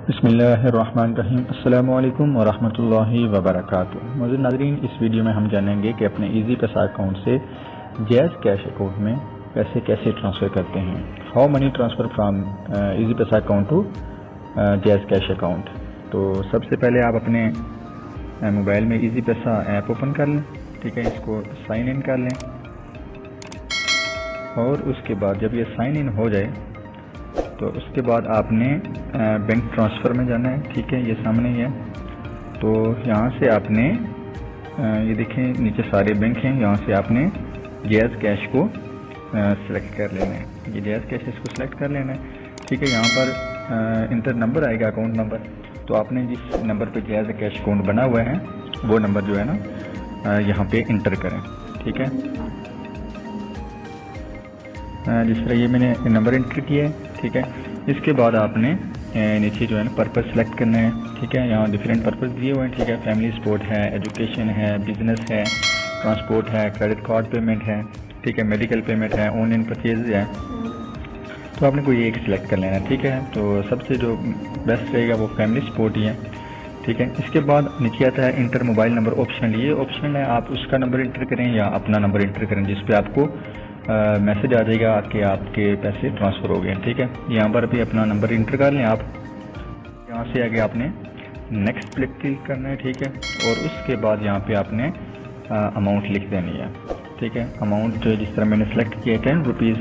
बिस्मिल्लाहिर्रहमानिर्रहीम। अस्सलामु अलैकुम वरहमतुल्लाहि वबरकातुहू। मौजूद नाज़रीन, इस वीडियो में हम जानेंगे कि अपने ईजी पैसा अकाउंट से जैज़ कैश अकाउंट में पैसे कैसे ट्रांसफ़र करते हैं। How money transfer from Easypaisa account to JazzCash account. तो सबसे पहले आप अपने मोबाइल में ईजी पैसा ऐप ओपन कर लें, ठीक है। इसको साइन इन कर लें और उसके बाद जब ये साइन इन हो जाए तो उसके बाद आपने बैंक ट्रांसफ़र में जाना है, ठीक है। ये सामने ही है। तो यहाँ से आपने ये देखें नीचे सारे बैंक हैं, यहाँ से आपने जैज़ कैश को सिलेक्ट कर लेना है। ये जैज़ कैश इसको सिलेक्ट कर लेना है, ठीक है। यहाँ पर इंटर नंबर आएगा, अकाउंट नंबर। तो आपने जिस नंबर पे जैज़ कैश अकाउंट बना हुआ है वो नंबर जो है ना यहाँ पे इंटर करें, ठीक है। जिस तरह ये मैंने नंबर इंटर किया है, ठीक है। इसके बाद आपने नीचे जो है ना पर्पस सेलेक्ट करना है, ठीक है। यहाँ डिफरेंट पर्पस दिए हुए हैं, ठीक है। फैमिली सपोर्ट है, एजुकेशन है, बिजनेस है, ट्रांसपोर्ट है, क्रेडिट कार्ड पेमेंट है, ठीक है, मेडिकल पेमेंट है, ऑनलाइन परचेज है। तो आपने कोई एक सिलेक्ट कर लेना है, ठीक है। तो सबसे जो बेस्ट रहेगा वो फैमिली सपोर्ट ही है, ठीक है। इसके बाद नीचे आता है इंटर मोबाइल नंबर ऑप्शन। ये ऑप्शन है, आप उसका नंबर इंटर करें या अपना नंबर इंटर करें जिस पे आपको मैसेज आ जाएगा कि आपके पैसे ट्रांसफ़र हो गए, ठीक है। यहाँ पर भी अपना नंबर इंटर कर लें आप। यहाँ से आगे आपने नेक्स्ट पे क्लिक करना है, ठीक है। और उसके बाद यहाँ पे आपने अमाउंट लिख देनी है, ठीक है। अमाउंट जो जिस तरह मैंने सेलेक्ट किया है 10 रुपीज़,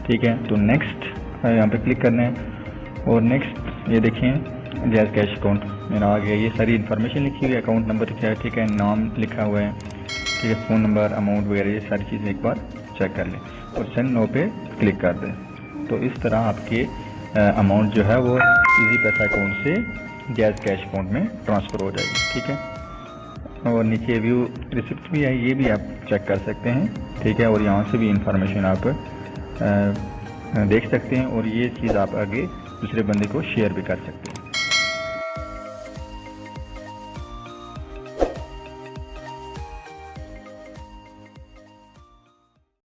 ठीक है। तो नेक्स्ट यहाँ पे क्लिक करना है और नेक्स्ट ये देखें जैज़ कैश अकाउंट मेरा आ गया। ये सारी इन्फॉर्मेशन लिखी हुई है, अकाउंट नंबर लिखा है, ठीक है, नाम लिखा हुआ है, ठीक है, फ़ोन नंबर, अमाउंट वगैरह ये सारी चीज़ें एक बार चेक कर लें और सेंड नो पे क्लिक कर दें। तो इस तरह आपके अमाउंट जो है वो ईजी पैसा अकाउंट से जैज़ कैश अकाउंट में ट्रांसफ़र हो जाएगी, ठीक है। और नीचे व्यू रिसिप्ट भी है, ये भी आप चेक कर सकते हैं, ठीक है। और यहाँ से भी इंफॉर्मेशन आप देख सकते हैं और ये चीज़ आप आगे दूसरे बंदे को शेयर भी कर सकते हैं।